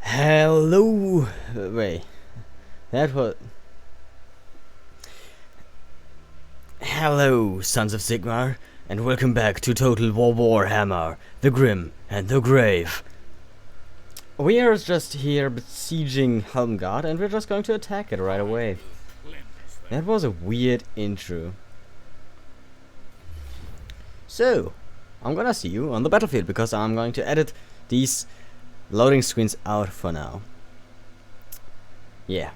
Hello. Wait. That was. Hello, sons of Sigmar, and welcome back to Total War Warhammer, the Grim and the Grave. We are just here besieging Helmgard, and we're just going to attack it right away. That was a weird intro. So, I'm gonna see you on the battlefield, because I'm going to edit these loading screens out for now. Yeah.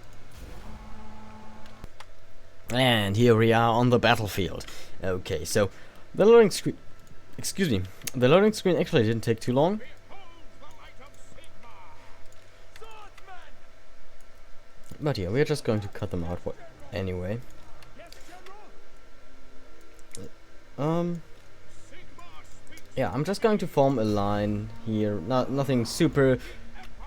And here we are on the battlefield. Okay, so the loading screen, excuse me, the loading screen actually didn't take too long. But yeah, we're just going to cut them out for anyway. Yeah, I'm just going to form a line here. Nothing super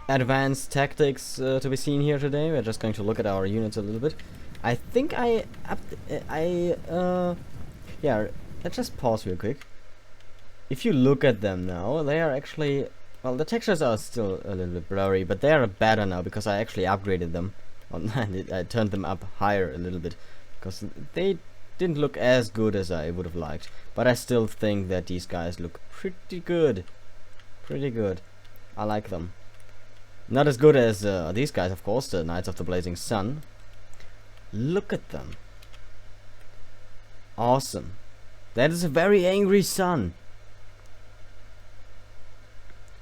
advanced tactics to be seen here today. We're just going to look at our units a little bit. I think yeah, let's just pause real quick. If you look at them now, they are actually, well, the textures are still a little bit blurry, but they are better now because I actually upgraded them. I turned them up higher a little bit because they didn't look as good as I would have liked. But I still think that these guys look pretty good. Pretty good. I like them. Not as good as these guys, of course, the Knights of the Blazing Sun. Look at them. Awesome. That is a very angry sun.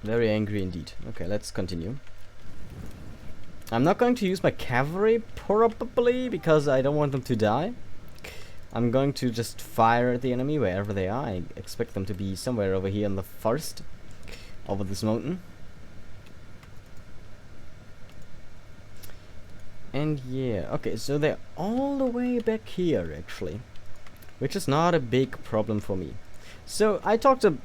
Very angry indeed. Okay, let's continue. I'm not going to use my cavalry, probably, because I don't want them to die. I'm going to just fire at the enemy wherever they are. I expect them to be somewhere over here in the forest, over this mountain. And yeah, okay, so they're all the way back here, actually, which is not a big problem for me. So I talked about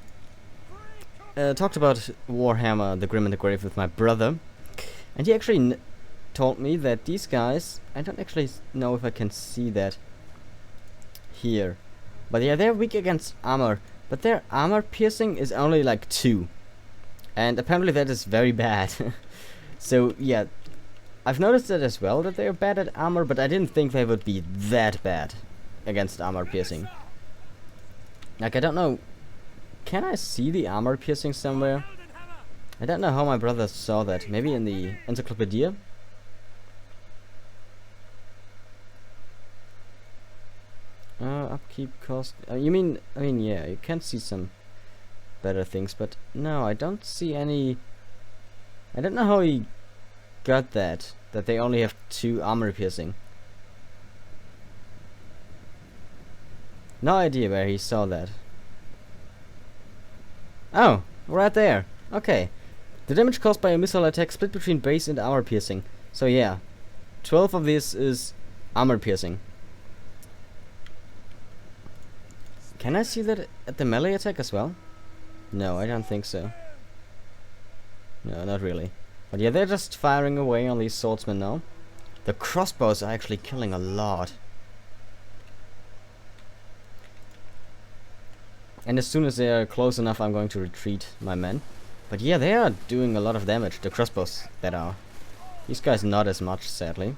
Warhammer, the Grim and the Grave, with my brother, and he actually told me that these guys, I don't actually know if I can see that here, but yeah, they're weak against armor, but their armor piercing is only like 2, and apparently that is very bad. So yeah, I've noticed that as well, that they're bad at armor, but I didn't think they would be that bad against armor piercing. Like, I don't know, can I see the armor piercing somewhere? I don't know how my brother saw that. Maybe in the encyclopedia? Upkeep cost. I mean, yeah, you can see some better things, but no, I don't see any. I don't know how he got that they only have 2 armor piercing. No idea where he saw that. Oh, right there. Okay. The damage caused by a missile attack split between base and armor piercing. So yeah, 12 of this is armor piercing. Can I see that at the melee attack as well? No, I don't think so. No, not really. But yeah, they're just firing away on these swordsmen now. The crossbows are actually killing a lot. And as soon as they are close enough, I'm going to retreat my men. But yeah, they are doing a lot of damage, the crossbows that are. These guys not as much, sadly.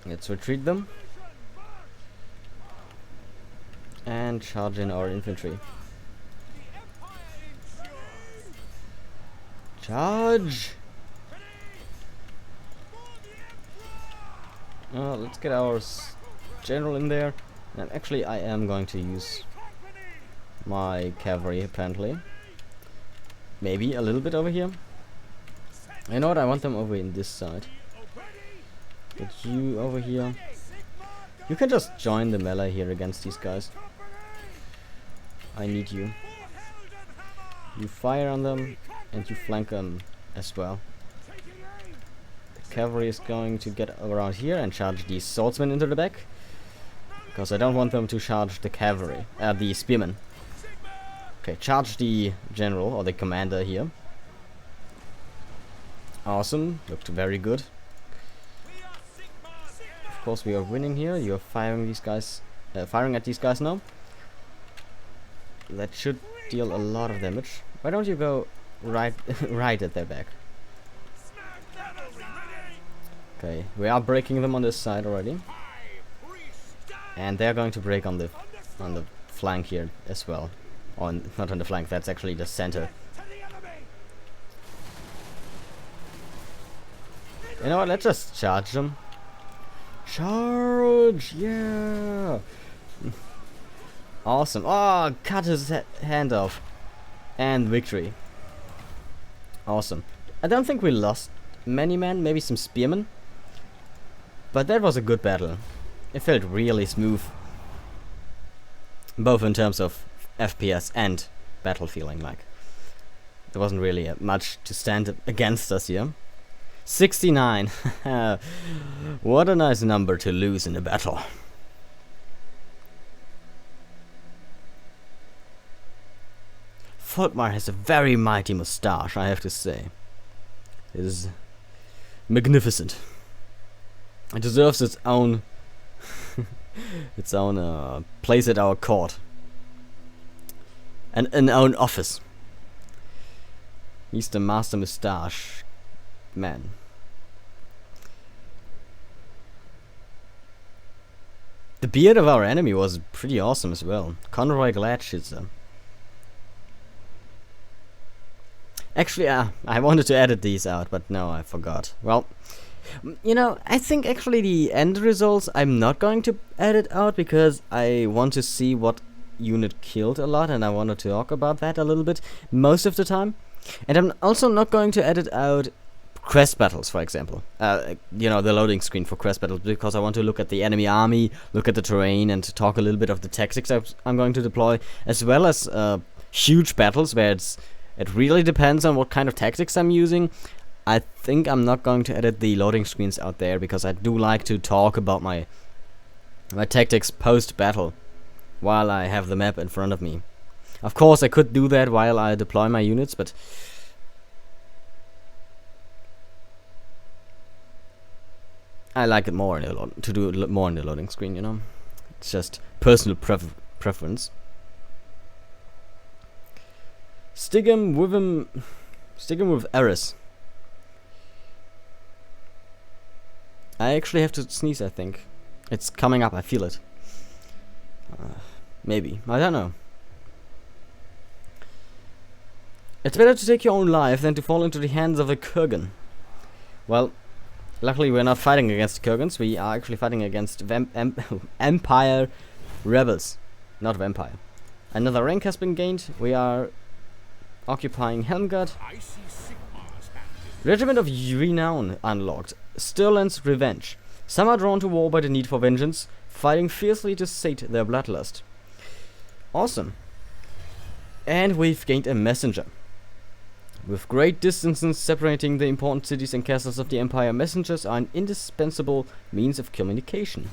Let's retreat them. And charge in our infantry. Charge! Let's get our general in there. And actually, I am going to use my cavalry, apparently. Maybe a little bit over here. You know what? I want them over in this side. Get you over here. You can just join the melee here against these guys. I need you. You fire on them and you flank them as well. The cavalry is going to get around here and charge these swordsmen into the back, because I don't want them to charge the cavalry, the spearmen. Okay, charge the general or the commander here. Awesome, looked very good. Of course, we are winning here. You are firing these guys, firing at these guys now. That should deal a lot of damage. Why don't you go right right at their back? Okay, we are breaking them on this side already. And they're going to break on the flank here as well. Not on the flank, that's actually the center. You know what, let's just charge them. Charge! Yeah! Awesome. Oh, cut his hand off. And victory. Awesome. I don't think we lost many men, maybe some spearmen. But that was a good battle. It felt really smooth. Both in terms of FPS and battle feeling, like. There wasn't really much to stand against us here. 69. What a nice number to lose in a battle. Volkmar has a very mighty moustache, I have to say. It is magnificent. It deserves its own place at our court. And an own office. He's the master moustache man. The beard of our enemy was pretty awesome as well. Conroy Gladschitzer. Actually, I wanted to edit these out, but no, I forgot. Well, you know, I think actually the end results I'm not going to edit out because I want to see what unit killed a lot, and I want to talk about that a little bit most of the time. And I'm also not going to edit out quest battles, for example. You know, the loading screen for quest battles, because I want to look at the enemy army, look at the terrain, and talk a little bit of the tactics I'm going to deploy, as well as huge battles where it really depends on what kind of tactics I'm using. I think I'm not going to edit the loading screens out there because I do like to talk about my tactics post-battle while I have the map in front of me. Of course, I could do that while I deploy my units, but I like it more to do it more in the loading screen, you know. It's just personal preference. Stick him with Eris. I actually have to sneeze, I think. It's coming up, I feel it. Maybe, I don't know. It's better to take your own life than to fall into the hands of a Kurgan. Well, luckily we're not fighting against Kurgans, we are actually fighting against Empire rebels, not vampire. Another rank has been gained, we are occupying Helmgard. Regiment of Renown unlocked. Stirland's Revenge. Some are drawn to war by the need for vengeance, fighting fiercely to sate their bloodlust. Awesome. And we've gained a messenger. With great distances separating the important cities and castles of the Empire, messengers are an indispensable means of communication.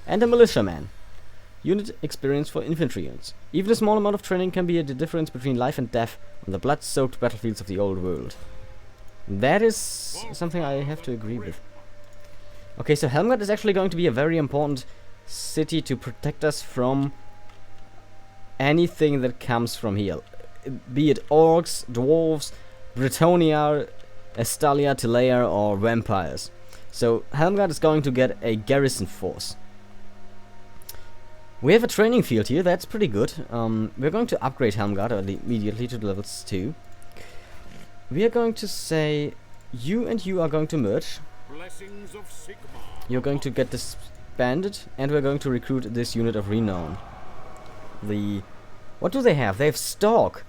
And a militiaman. Unit experience for infantry units. Even a small amount of training can be the difference between life and death on the blood-soaked battlefields of the old world. That is something I have to agree with. Okay, so Helmgard is actually going to be a very important city to protect us from anything that comes from here. Be it orcs, dwarves, Bretonnia, Estalia, Telea, or vampires. So Helmgard is going to get a garrison force. We have a training field here, that's pretty good. We're going to upgrade Helmgard immediately to levels 2. We are going to say, you and you are going to merge. You're going to get disbanded, and we're going to recruit this unit of renown. What do they have? They have Stalk.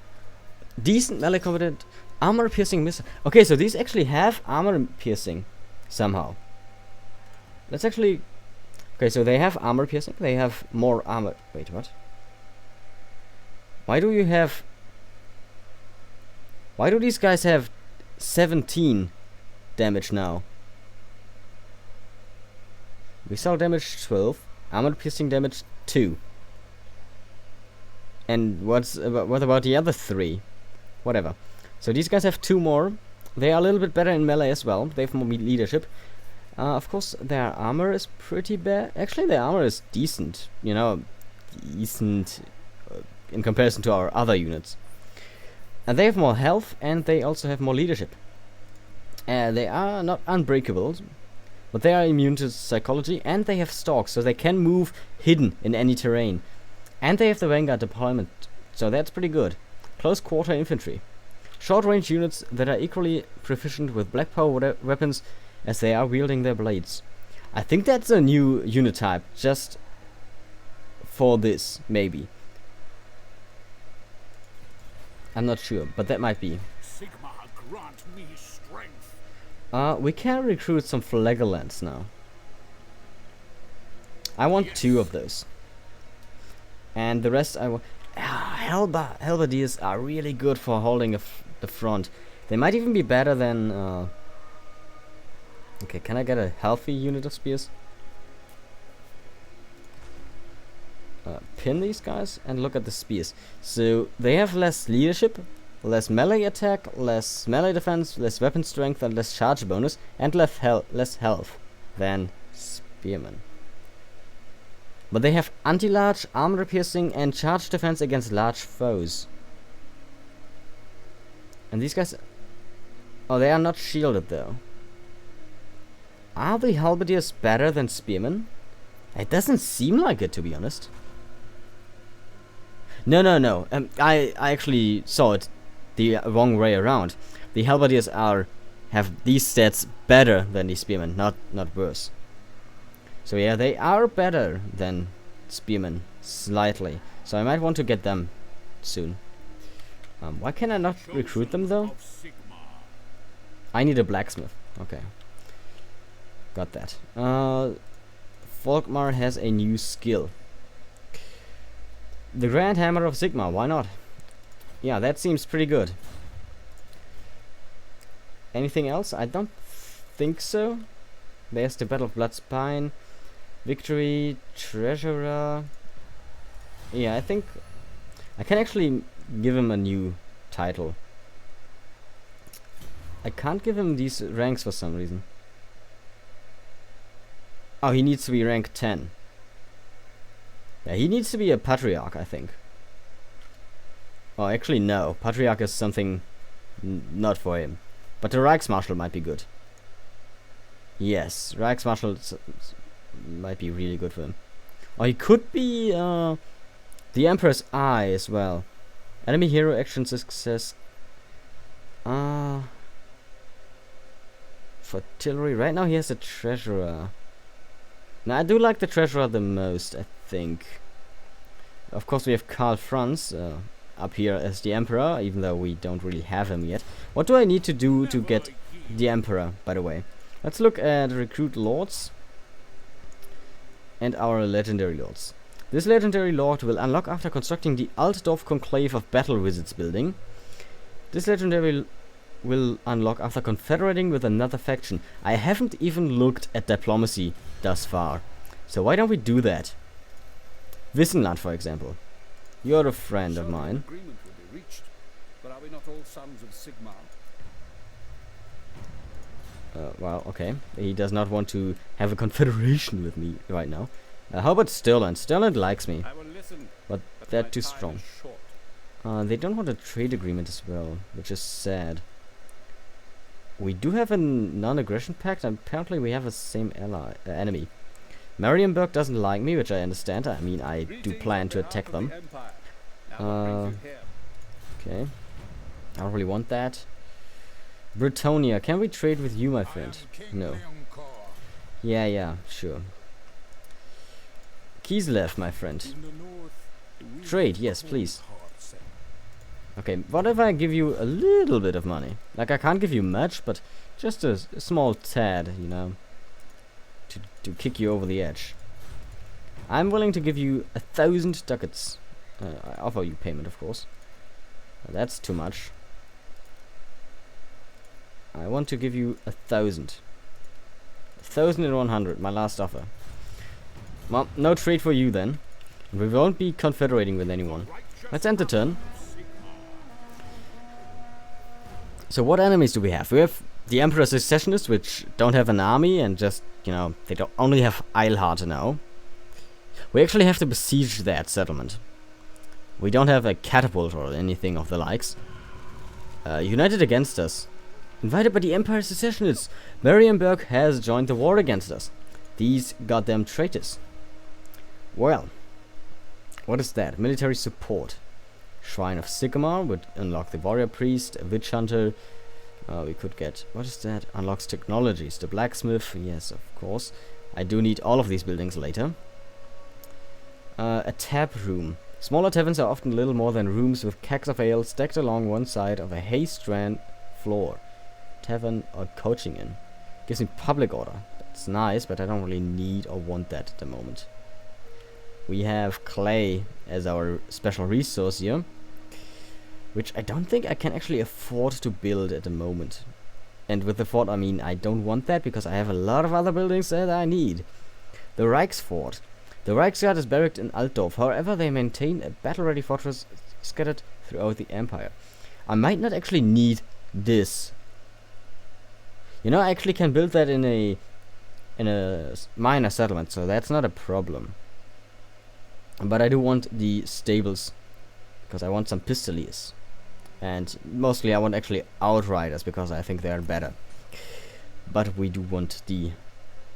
Decent melee competent, armor piercing missile. Okay, so these actually have armor piercing somehow. Let's actually. Okay, so they have armor piercing. They have more armor. Wait, what? Why do these guys have 17 damage now? Missile damage 12, armor piercing damage 2. And what about the other 3? Whatever. So these guys have 2 more. They are a little bit better in melee as well. They have more leadership. Of course, their armor is pretty bad. Actually, their armor is decent. You know, decent in comparison to our other units. And they have more health, and they also have more leadership. They are not unbreakable, but they are immune to psychology, and they have stalks, so they can move hidden in any terrain. And they have the vanguard deployment, so that's pretty good. Close quarter infantry. Short range units that are equally proficient with black power weapons as they are wielding their blades. I think that's a new unit type, just for this, maybe. I'm not sure, but that might be. Sigma, grant me strength. We can recruit some flagellants now. I want 2 of those. And the rest I want... Halberdiers are really good for holding the front. They might even be better than... Okay, can I get a healthy unit of spears? Pin these guys and look at the spears. So they have less leadership, less melee attack, less melee defense, less weapon strength and less charge bonus, and less health than spearmen. But they have anti-large, armor piercing and charge defense against large foes. And these guys... Oh, they are not shielded though. Are the halberdiers better than spearmen? It doesn't seem like it, to be honest. No. I actually saw it the wrong way around. The halberdiers have these stats better than the spearmen, not worse. So yeah, they are better than spearmen, slightly. So I might want to get them soon. Why can I not recruit them though? I need a blacksmith. Okay. Got that. Volkmar has a new skill. The Grand Hammer of Sigma, why not? Yeah, that seems pretty good. Anything else? I don't think so. There's the Battle of Blood Spine. Victory, Treasurer. Yeah, I think I can actually give him a new title. I can't give him these ranks for some reason. Oh, he needs to be rank 10. Yeah, he needs to be a Patriarch, I think. Oh, actually no. Patriarch is something not for him. But the Reichsmarschall might be good. Yes, Reichsmarschall might be really good for him. Or he could be the Emperor's Eye as well. Enemy hero action success. For artillery, right now he has a Treasurer. Now I do like the Treasurer the most, I think. Of course we have Karl Franz up here as the Emperor, even though we don't really have him yet. What do I need to do to get the Emperor, by the way? Let's look at Recruit Lords and our Legendary Lords. This Legendary Lord will unlock after constructing the Altdorf Conclave of Battle Wizards building. This Legendary will unlock after confederating with another faction. I haven't even looked at diplomacy thus far. So why don't we do that? Wissenland, for example. You're a friend of mine. Agreement will be reached, but are we not all sons of Sigma? Well, okay. He does not want to have a confederation with me right now. How about Stirland? Stirland likes me, I will listen, but they're too strong. They don't want a trade agreement as well, which is sad. We do have a non-aggression pact, and apparently we have the same enemy. Marienburg doesn't like me, which I understand. I mean, I do plan to attack them. Okay. I don't really want that. Bretonia, can we trade with you, my friend? No. Yeah, sure. Kislev, my friend. Trade, yes, please. Okay, what if I give you a little bit of money? Like, I can't give you much, but just a small tad, you know, to kick you over the edge. I'm willing to give you 1,000 ducats. I offer you payment, of course. That's too much. I want to give you 1,000. 1,100, my last offer. Well, no trade for you then. We won't be confederating with anyone. Let's end the turn. So what enemies do we have? We have the Emperor Secessionists, which don't have an army and just, you know, they don't only have Eilhard now. We actually have to besiege that settlement. We don't have a catapult or anything of the likes. United against us. Invited by the Empire secessionists. Marienburg has joined the war against us. These goddamn traitors. Well, what is that? Military support. Shrine of Sigmar would unlock the warrior priest, a witch hunter. We could get, what is that? Unlocks technologies. The blacksmith, yes, of course. I do need all of these buildings later. A tap room. Smaller taverns are often little more than rooms with kegs of ale stacked along one side of a hay-strand floor. Tavern or coaching inn. Gives me public order. That's nice, but I don't really need or want that at the moment. We have clay as our special resource here, which I don't think I can actually afford to build at the moment. And with the fort, I mean, I don't want that because I have a lot of other buildings that I need. The Reichsfort. The Reichsguard is barracked in Altdorf, however they maintain a battle-ready fortress scattered throughout the Empire. I might not actually need this. You know, I actually can build that in a minor settlement, so that's not a problem. But I do want the stables, because I want some pistoliers. And mostly I want actually outriders, because I think they are better. But we do want the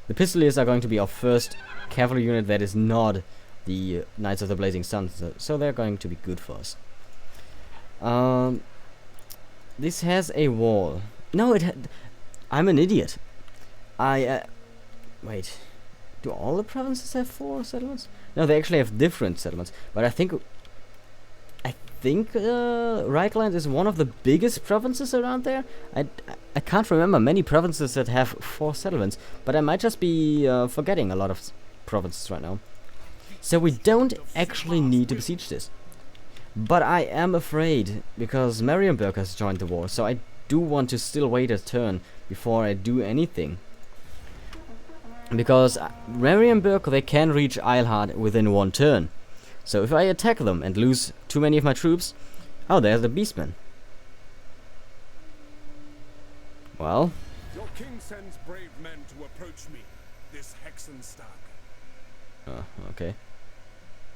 pistoliers are going to be our first cavalry unit that is not the Knights of the Blazing Sun, so they're going to be good for us. This has a wall. No, I'm an idiot. Wait. Do all the provinces have 4 settlements? No, they actually have different settlements. But I think Reichland is one of the biggest provinces around there. I can't remember many provinces that have 4 settlements, but I might just be forgetting a lot of provinces right now. So we don't actually need to besiege this. But I am afraid, because Marienburg has joined the war, so I do want to still wait a turn before I do anything. Because Marienburg, they can reach Eilhard within 1 turn. So if I attack them and lose too many of my troops... Oh, there's the Beastmen. Well... Your king sends brave men to approach me, this Hexenstag. Okay.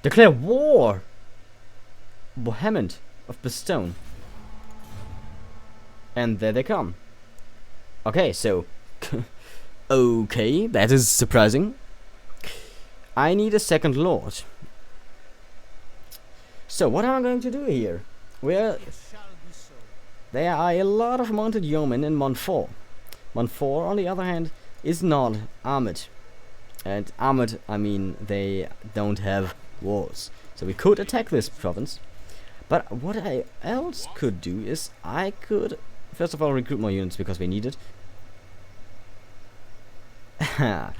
Declare war! Bohemond of Bestone. And there they come. Okay, so... okay, that is surprising. I need a second lord. So what am I going to do here? Well, there are a lot of mounted yeomen in Montfort. Montfort, on the other hand, is not armored. And armored, I mean, they don't have walls. So we could attack this province. But what I else could do is I could, first of all, recruit more units because we need it. Yeah,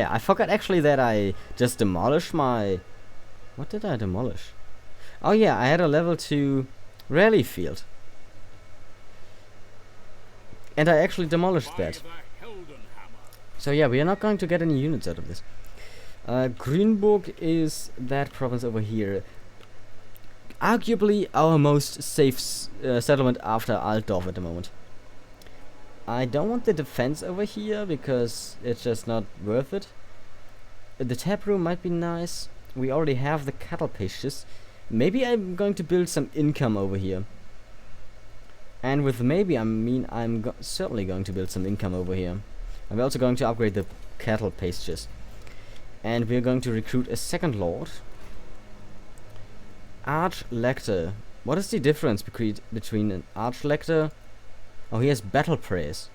I forgot actually that I just demolished my... What did I demolish? Oh yeah, I had a level 2 rally field. And I actually demolished that. So yeah, we are not going to get any units out of this. Grünburg is that province over here. Arguably our most safe settlement after Altdorf at the moment. I don't want the defense over here because it's just not worth it. The tap room might be nice. We already have the cattle pasties. Maybe I'm going to build some income over here. And with maybe I mean I'm certainly going to build some income over here. I'm also going to upgrade the cattle pastures. And we're going to recruit a second lord. Arch-Lector. What is the difference between an Arch-Lector? Oh, he has battle praise.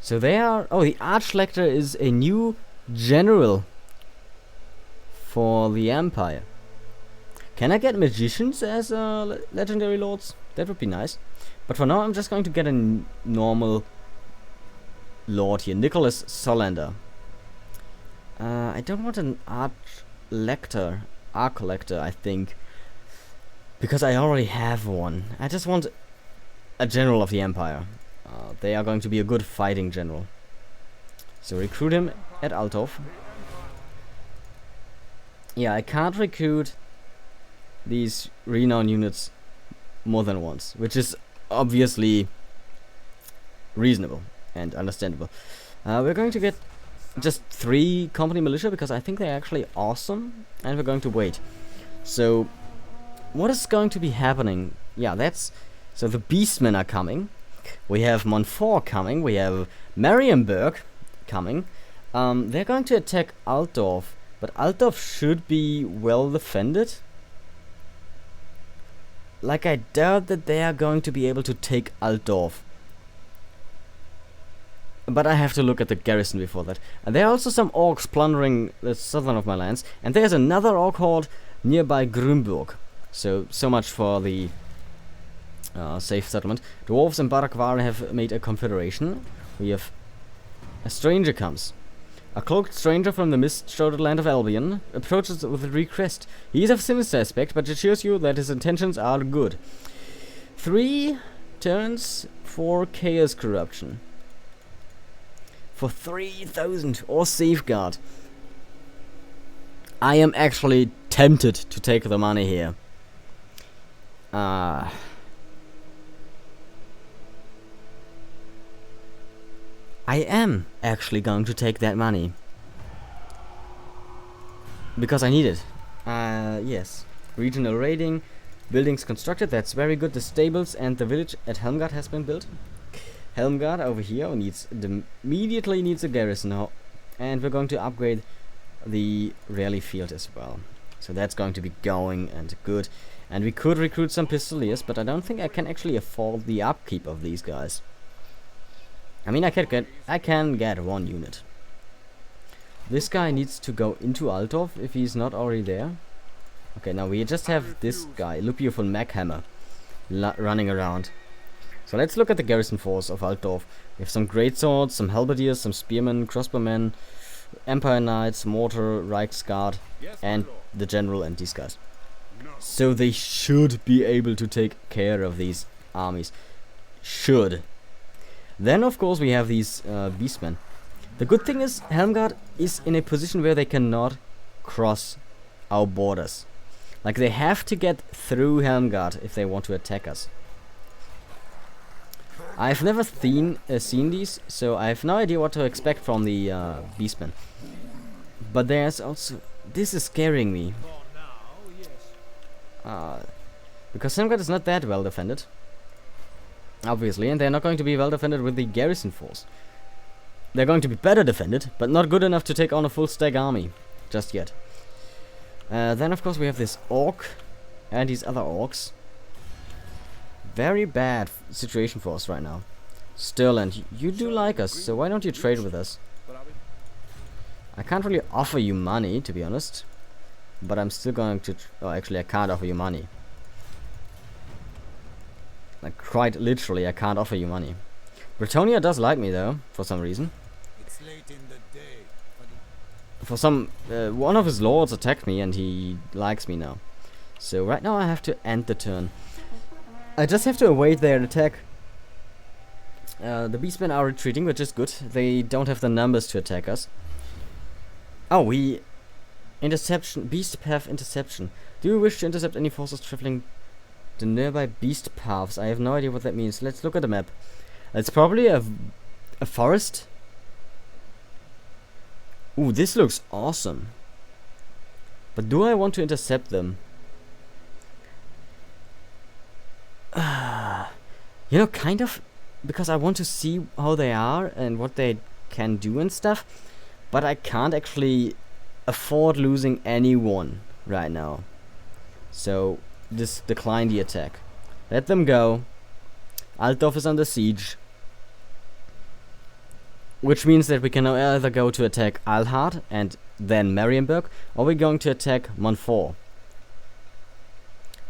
So they are... Oh, the Arch-Lector is a new general for the Empire. Can I get magicians as legendary lords? That would be nice. But for now, I'm just going to get a normal lord here. Nicholas Solander. I don't want an Arch-Lector. Arch-Lector, I think. Because I already have one. I just want a general of the Empire. They are going to be a good fighting general. So recruit him at Altdorf. Yeah, I can't recruit these renown units more than once, which is obviously reasonable and understandable. We're going to get just 3 company militia because I think they're actually awesome, and we're going to wait. So, what is going to be happening? Yeah, that's... So the Beastmen are coming. We have Montfort coming. We have Marienburg coming. They're going to attack Altdorf, but Altdorf should be well defended. Like, I doubt that they are going to be able to take Altdorf. But I have to look at the garrison before that. And there are also some orcs plundering the southern of my lands. And there's another orc horde nearby Grünburg. So much for the safe settlement. Dwarves and Barakwar have made a confederation. We have... A stranger comes. A cloaked stranger from the mist-shrouded land of Albion approaches with a request. He is of sinister aspect, but assures you that his intentions are good. 3 turns for Chaos Corruption. For 3,000 or Safeguard. I am actually tempted to take the money here. I am actually going to take that money. Because I need it. Yes. Regional raiding. Buildings constructed, that's very good. The stables and the village at Helmgard has been built. Helmgard over here immediately needs a garrison now. And we're going to upgrade the rally field as well. So that's going to be going and good. And we could recruit some pistoliers, but I don't think I can actually afford the upkeep of these guys. I mean, I can get 1 unit. This guy needs to go into Altdorf if he's not already there. Okay, now we just have this guy, Lupio von Mackhammer, running around. So let's look at the garrison force of Altdorf. We have some greatswords, some halberdiers, some spearmen, crossbowmen, Empire Knights, Mortar, Reichsguard, and the general and these guys. So they should be able to take care of these armies. Should. Then of course we have these beastmen. The good thing is Helmgard is in a position where they cannot cross our borders. Like, they have to get through Helmgard if they want to attack us. I've never seen these, so I have no idea what to expect from the beastmen. But there's also... This is scaring me. Because Helmgard is not that well defended. Obviously, and they're not going to be well defended with the garrison force. They're going to be better defended, but not good enough to take on a full stag army. Just yet. Then of course we have this orc and these other orcs. Very bad situation for us right now. Stirland, you do like us, so why don't you trade with us? I can't really offer you money, to be honest. But I'm still going to... Oh, actually I can't offer you money. Like, quite literally, I can't offer you money. Bretonia does like me, though, for some reason. It's late in the day. For some... one of his lords attacked me and he likes me now. So right now I have to end the turn. I just have to await their attack. The beastmen are retreating, which is good. They don't have the numbers to attack us. Oh, we... Interception. Beast path interception. Do you wish to intercept any forces traveling the nearby beast paths? I have no idea what that means. Let's look at the map. It's probably a forest. Ooh, this looks awesome. But do I want to intercept them? You know, kind of, because I want to see how they are and what they can do and stuff. But I can't actually afford losing anyone right now. So, just decline the attack. Let them go. Altdorf is under siege. Which means that we can now either go to attack Alhard and then Marienburg, or we're going to attack Montfort.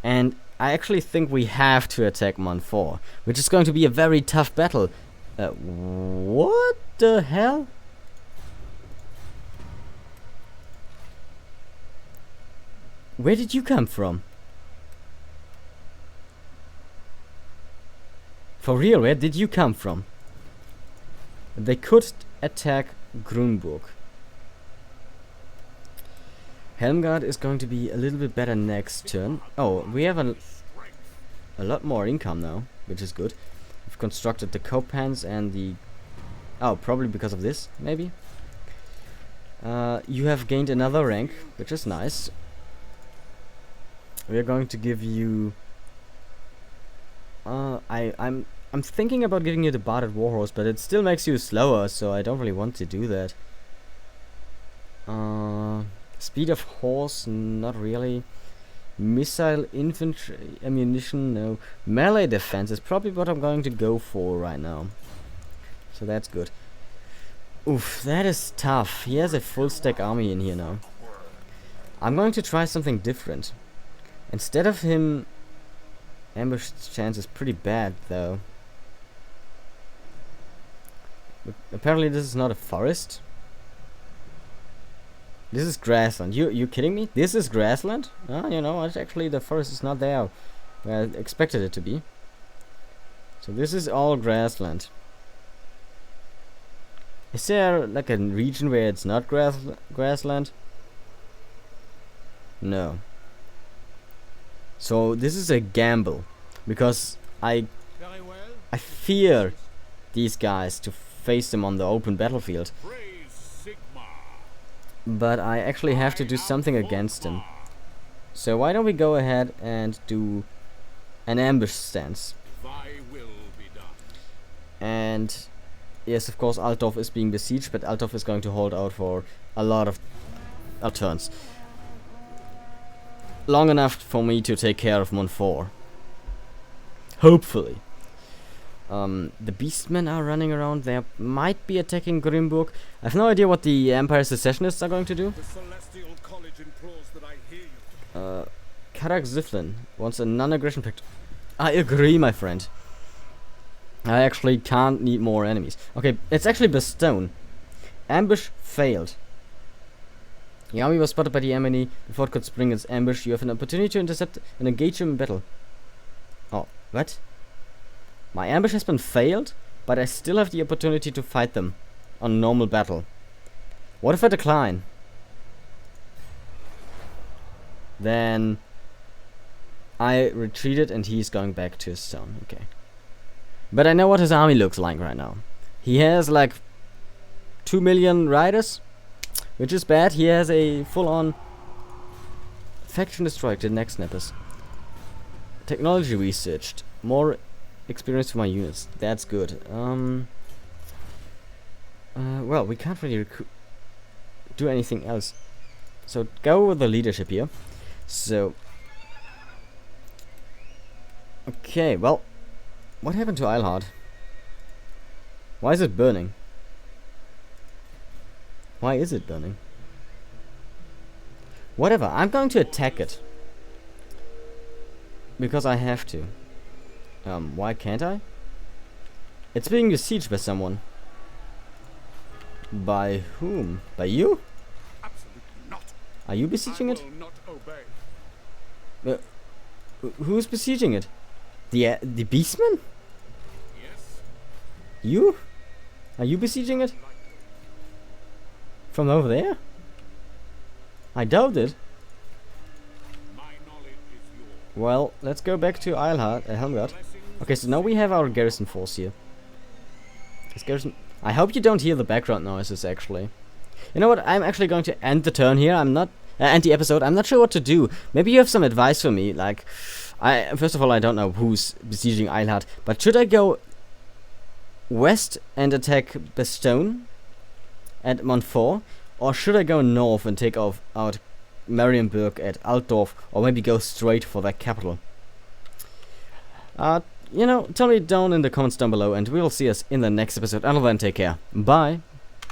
And I actually think we have to attack Montfort, which is going to be a very tough battle. What the hell? Where did you come from? For real, where did you come from? They could attack Grünburg. Helmgard is going to be a little bit better next turn. Oh, we have a lot more income now, which is good. We've constructed the copans and the... Oh, probably because of this, maybe? You have gained another rank, which is nice. We are going to give you. I'm thinking about giving you the Barded Warhorse, but it still makes you slower, so I don't really want to do that. Speed of horse, not really. Missile, infantry, ammunition, no. Melee defense is probably what I'm going to go for right now. So that's good. Oof, that is tough. He has a full stack army in here now. I'm going to try something different. Instead of him... Ambush chance is pretty bad, though. But apparently this is not a forest. This is grassland. You kidding me? This is grassland? Ah, you know, actually the forest is not there where I expected it to be. So this is all grassland. Is there like a region where it's not grassland? No. So this is a gamble, because I fear these guys to face them on the open battlefield. But I actually have to do something against them. So why don't we go ahead and do an ambush stance? And yes, of course, Altdorf is being besieged, but Altdorf is going to hold out for a lot of turns. Long enough for me to take care of Montfort. Hopefully. The beastmen are running around. They might be attacking Grimburg. I have no idea what the Empire Secessionists are going to do. The Celestial College implores that I hear you. Karak Ziflin wants a non-aggression pact. I agree, my friend. I actually can't need more enemies. Okay, it's actually Bastogne. Ambush failed. The army was spotted by the enemy before it could spring its ambush. You have an opportunity to intercept and engage them in battle. Oh, what? My ambush has been failed, but I still have the opportunity to fight them on normal battle. What if I decline? Then I retreated and he's going back to his town. Okay. But I know what his army looks like right now. He has like 2 million riders, which is bad. He has a full-on faction destroyed the next snappers. Technology researched. More experience for my units. That's good. Well, we can't really do anything else. So go with the leadership here. So okay, well, what happened to Eilhard? Why is it burning? Why is it burning? Whatever, I'm going to attack it. Because I have to. Why can't I? It's being besieged by someone. By whom? By you? Absolutely not. Are you besieging it? I will not obey. Who's besieging it? The beastmen? Yes. You? Are you besieging it? From over there? I doubt it. My knowledge is yours. Well, let's go back to Helmgard. Okay, so now we have our garrison force here. This garrison... I hope you don't hear the background noises, actually. You know what? I'm actually going to end the turn here. I'm not... end the episode. I'm not sure what to do. Maybe you have some advice for me. Like, first of all, I don't know who's besieging Eilhard. But should I go west and attack Bastogne and Montfort? Or should I go north and take out Marienburg at Altdorf? Or maybe go straight for their capital? You know, tell me down in the comments down below, and we'll see us in the next episode. Until then, take care. Bye.